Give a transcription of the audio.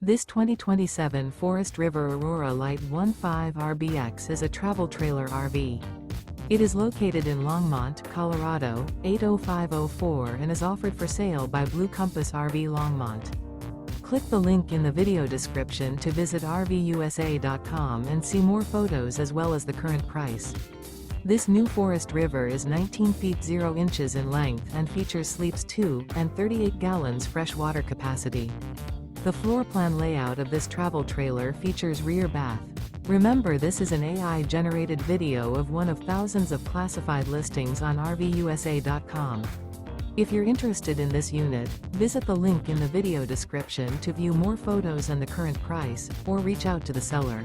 This 2027 Forest River Aurora Light 15RBX is a travel trailer RV. It is located in Longmont, Colorado, 80504 and is offered for sale by Blue Compass RV Longmont. Click the link in the video description to visit RVUSA.com and see more photos as well as the current price. This new Forest River is 19 feet 0 inches in length and features sleeps 2 and 38 gallons fresh water capacity. The floor plan layout of this travel trailer features rear bath. Remember, this is an AI-generated video of one of thousands of classified listings on RVUSA.com. If you're interested in this unit, visit the link in the video description to view more photos and the current price, or reach out to the seller.